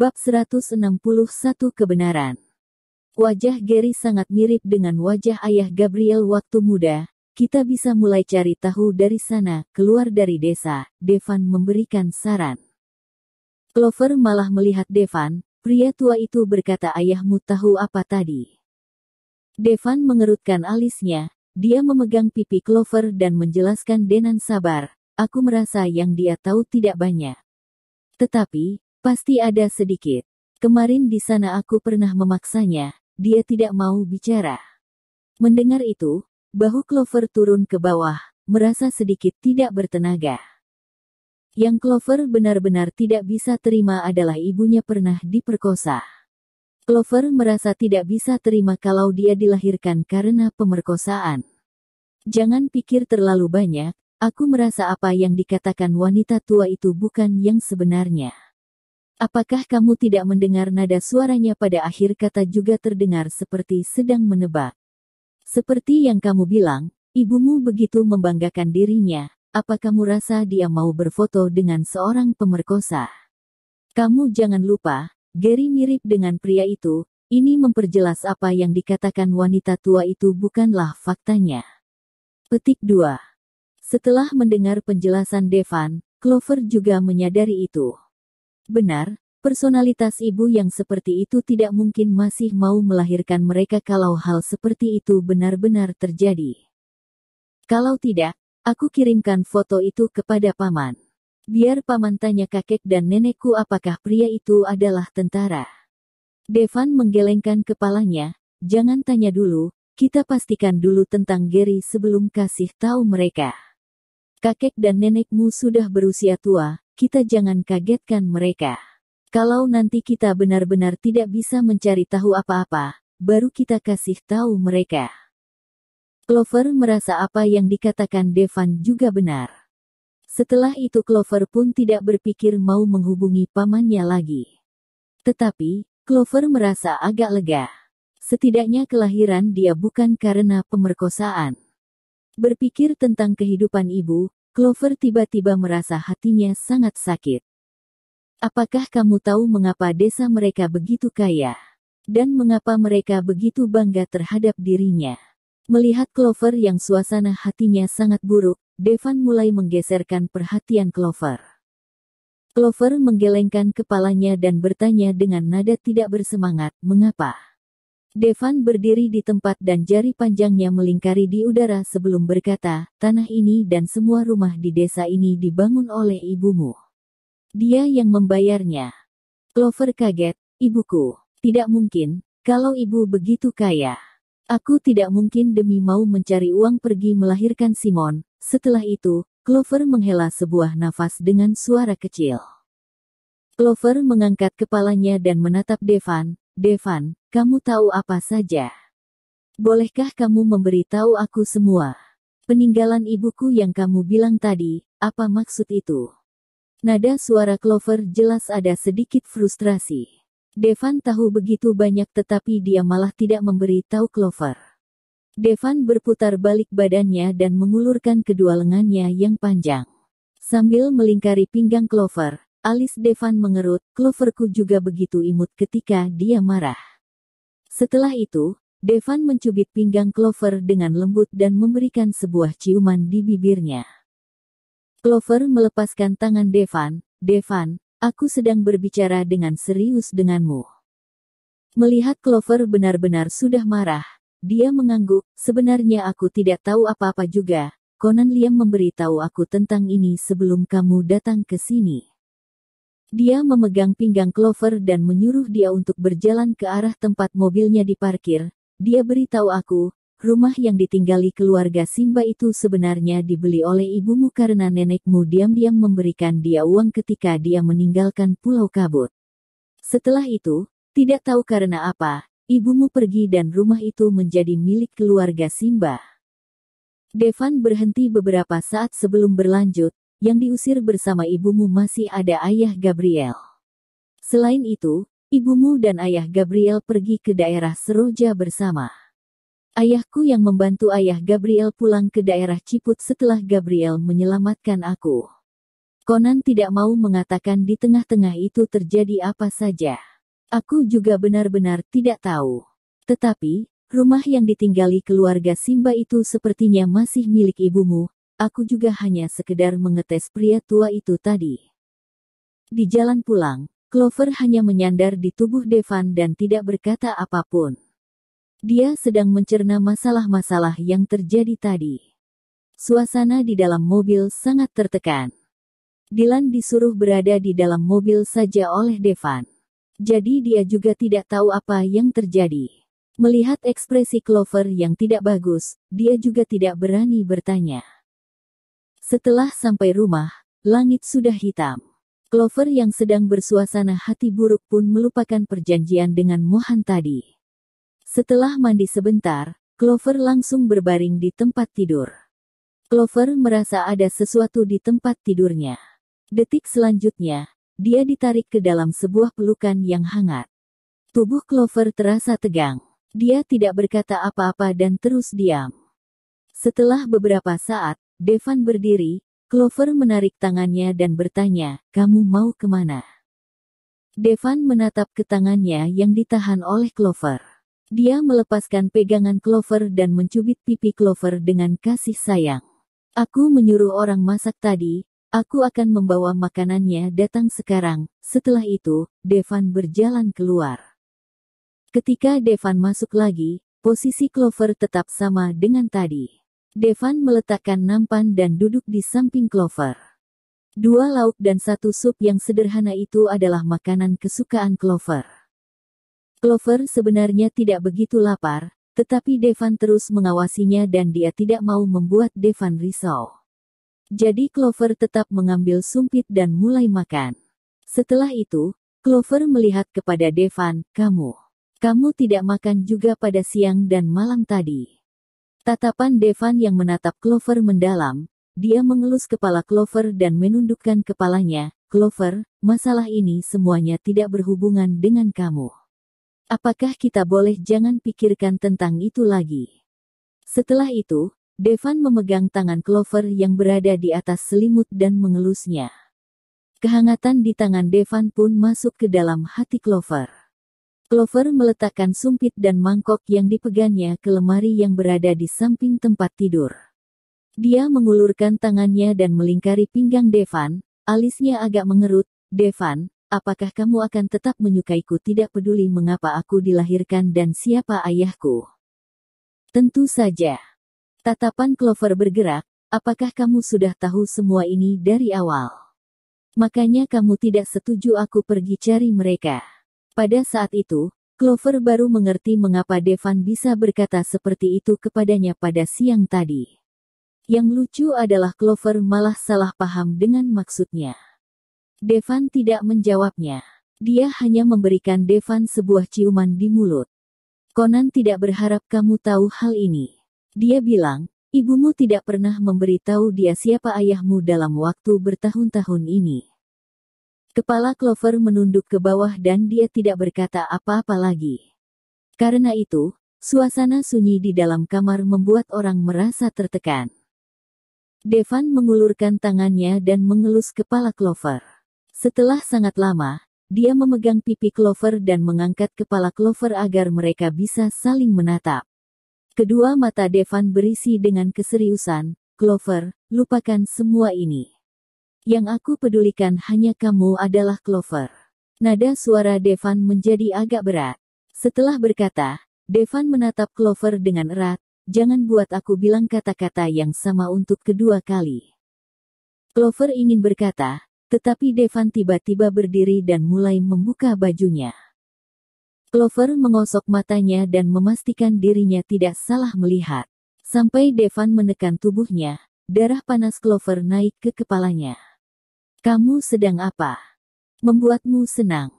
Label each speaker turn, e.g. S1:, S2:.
S1: Bab 161 Kebenaran. Wajah Gary sangat mirip dengan wajah ayah Gabriel waktu muda. Kita bisa mulai cari tahu dari sana, keluar dari desa, Devan memberikan saran. Clover malah melihat Devan, pria tua itu berkata, ayahmu tahu apa tadi? Devan mengerutkan alisnya, dia memegang pipi Clover dan menjelaskan dengan sabar, aku merasa yang dia tahu tidak banyak. Tetapi, pasti ada sedikit. Kemarin di sana aku pernah memaksanya, dia tidak mau bicara. Mendengar itu, bahu Clover turun ke bawah, merasa sedikit tidak bertenaga. Yang Clover benar-benar tidak bisa terima adalah ibunya pernah diperkosa. Clover merasa tidak bisa terima kalau dia dilahirkan karena pemerkosaan. Jangan pikir terlalu banyak, aku merasa apa yang dikatakan wanita tua itu bukan yang sebenarnya. Apakah kamu tidak mendengar nada suaranya pada akhir kata juga terdengar seperti sedang menebak? Seperti yang kamu bilang, ibumu begitu membanggakan dirinya, apa kamu rasa dia mau berfoto dengan seorang pemerkosa? Kamu jangan lupa, Gary mirip dengan pria itu, ini memperjelas apa yang dikatakan wanita tua itu bukanlah faktanya. Petik 2. Setelah mendengar penjelasan Devan, Clover juga menyadari itu. Benar, personalitas ibu yang seperti itu tidak mungkin masih mau melahirkan mereka kalau hal seperti itu benar-benar terjadi. Kalau tidak, aku kirimkan foto itu kepada paman. Biar paman tanya kakek dan nenekku apakah pria itu adalah tentara. Devan menggelengkan kepalanya, jangan tanya dulu, kita pastikan dulu tentang Gary sebelum kasih tahu mereka. Kakek dan nenekmu sudah berusia tua, kita jangan kagetkan mereka. Kalau nanti kita benar-benar tidak bisa mencari tahu apa-apa, baru kita kasih tahu mereka. Clover merasa apa yang dikatakan Devan juga benar. Setelah itu Clover pun tidak berpikir mau menghubungi pamannya lagi. Tetapi, Clover merasa agak lega. Setidaknya kelahiran dia bukan karena pemerkosaan. Berpikir tentang kehidupan ibu, Clover tiba-tiba merasa hatinya sangat sakit. Apakah kamu tahu mengapa desa mereka begitu kaya? Dan mengapa mereka begitu bangga terhadap dirinya? Melihat Clover yang suasana hatinya sangat buruk, Devan mulai menggeserkan perhatian Clover. Clover menggelengkan kepalanya dan bertanya dengan nada tidak bersemangat, mengapa? Devan berdiri di tempat dan jari panjangnya melingkari di udara sebelum berkata, tanah ini dan semua rumah di desa ini dibangun oleh ibumu. Dia yang membayarnya. Clover kaget, ibuku. Tidak mungkin, kalau ibu begitu kaya. Aku tidak mungkin demi mau mencari uang pergi melahirkan Simon. Setelah itu, Clover menghela sebuah nafas dengan suara kecil. Clover mengangkat kepalanya dan menatap Devan. Devan, kamu tahu apa saja? Bolehkah kamu memberitahu aku semua? Peninggalan ibuku yang kamu bilang tadi, apa maksud itu? Nada suara Clover jelas ada sedikit frustrasi. Devan tahu begitu banyak tetapi dia malah tidak memberitahu Clover. Devan berputar balik badannya dan mengulurkan kedua lengannya yang panjang. Sambil melingkari pinggang Clover, alis Devan mengerut, Cloverku juga begitu imut ketika dia marah. Setelah itu, Devan mencubit pinggang Clover dengan lembut dan memberikan sebuah ciuman di bibirnya. Clover melepaskan tangan Devan. Devan, aku sedang berbicara dengan serius denganmu. Melihat Clover benar-benar sudah marah, dia mengangguk, sebenarnya aku tidak tahu apa-apa juga, Conan Liam memberitahu aku tentang ini sebelum kamu datang ke sini. Dia memegang pinggang Clover dan menyuruh dia untuk berjalan ke arah tempat mobilnya diparkir. Dia beritahu aku, rumah yang ditinggali keluarga Simba itu sebenarnya dibeli oleh ibumu karena nenekmu diam-diam memberikan dia uang ketika dia meninggalkan Pulau Kabut. Setelah itu, tidak tahu karena apa, ibumu pergi dan rumah itu menjadi milik keluarga Simba. Devan berhenti beberapa saat sebelum berlanjut. Yang diusir bersama ibumu masih ada ayah Gabriel. Selain itu, ibumu dan ayah Gabriel pergi ke daerah Seroja bersama. Ayahku yang membantu ayah Gabriel pulang ke daerah Ciput setelah Gabriel menyelamatkan aku. Conan tidak mau mengatakan di tengah-tengah itu terjadi apa saja. Aku juga benar-benar tidak tahu. Tetapi, rumah yang ditinggali keluarga Simba itu sepertinya masih milik ibumu. Aku juga hanya sekedar mengetes pria tua itu tadi. Di jalan pulang, Clover hanya menyandar di tubuh Devan dan tidak berkata apapun. Dia sedang mencerna masalah-masalah yang terjadi tadi. Suasana di dalam mobil sangat tertekan. Dylan disuruh berada di dalam mobil saja oleh Devan. Jadi dia juga tidak tahu apa yang terjadi. Melihat ekspresi Clover yang tidak bagus, dia juga tidak berani bertanya. Setelah sampai rumah, langit sudah hitam. Clover yang sedang bersuasana hati buruk pun melupakan perjanjian dengan Mohan tadi. Setelah mandi sebentar, Clover langsung berbaring di tempat tidur. Clover merasa ada sesuatu di tempat tidurnya. Detik selanjutnya, dia ditarik ke dalam sebuah pelukan yang hangat. Tubuh Clover terasa tegang. Dia tidak berkata apa-apa dan terus diam. Setelah beberapa saat, Devan berdiri. Clover menarik tangannya dan bertanya, "Kamu mau kemana?" Devan menatap ke tangannya yang ditahan oleh Clover. Dia melepaskan pegangan Clover dan mencubit pipi Clover dengan kasih sayang. "Aku menyuruh orang masak tadi. Aku akan membawa makanannya datang sekarang." Setelah itu, Devan berjalan keluar. Ketika Devan masuk lagi, posisi Clover tetap sama dengan tadi. Devan meletakkan nampan dan duduk di samping Clover. 2 lauk dan 1 sup yang sederhana itu adalah makanan kesukaan Clover. Clover sebenarnya tidak begitu lapar, tetapi Devan terus mengawasinya dan dia tidak mau membuat Devan risau. Jadi Clover tetap mengambil sumpit dan mulai makan. Setelah itu, Clover melihat kepada Devan, Kamu tidak makan juga pada siang dan malam tadi." Tatapan Devan yang menatap Clover mendalam. Dia mengelus kepala Clover dan menundukkan kepalanya. "Clover, masalah ini semuanya tidak berhubungan dengan kamu. Apakah kita boleh jangan pikirkan tentang itu lagi?" Setelah itu, Devan memegang tangan Clover yang berada di atas selimut dan mengelusnya. Kehangatan di tangan Devan pun masuk ke dalam hati Clover. Clover meletakkan sumpit dan mangkok yang dipegangnya ke lemari yang berada di samping tempat tidur. Dia mengulurkan tangannya dan melingkari pinggang Devan, alisnya agak mengerut. "Devan, apakah kamu akan tetap menyukaiku tidak peduli mengapa aku dilahirkan dan siapa ayahku?" "Tentu saja." Tatapan Clover bergerak. "Apakah kamu sudah tahu semua ini dari awal? Makanya kamu tidak setuju aku pergi cari mereka." Pada saat itu, Clover baru mengerti mengapa Devan bisa berkata seperti itu kepadanya pada siang tadi. Yang lucu adalah Clover malah salah paham dengan maksudnya. Devan tidak menjawabnya. Dia hanya memberikan Devan sebuah ciuman di mulut. "Conan tidak berharap kamu tahu hal ini." Dia bilang, "Ibumu tidak pernah memberitahu dia siapa ayahmu dalam waktu bertahun-tahun ini." Kepala Clover menunduk ke bawah dan dia tidak berkata apa-apa lagi. Karena itu, suasana sunyi di dalam kamar membuat orang merasa tertekan. Devan mengulurkan tangannya dan mengelus kepala Clover. Setelah sangat lama, dia memegang pipi Clover dan mengangkat kepala Clover agar mereka bisa saling menatap. Kedua mata Devan berisi dengan keseriusan. "Clover, lupakan semua ini. Yang aku pedulikan hanya kamu adalah Clover." Nada suara Devan menjadi agak berat. Setelah berkata, Devan menatap Clover dengan erat. "Jangan buat aku bilang kata-kata yang sama untuk kedua kali." Clover ingin berkata, tetapi Devan tiba-tiba berdiri dan mulai membuka bajunya. Clover mengosok matanya dan memastikan dirinya tidak salah melihat. Sampai Devan menekan tubuhnya, darah panas Clover naik ke kepalanya. "Kamu sedang apa? Membuatmu senang?"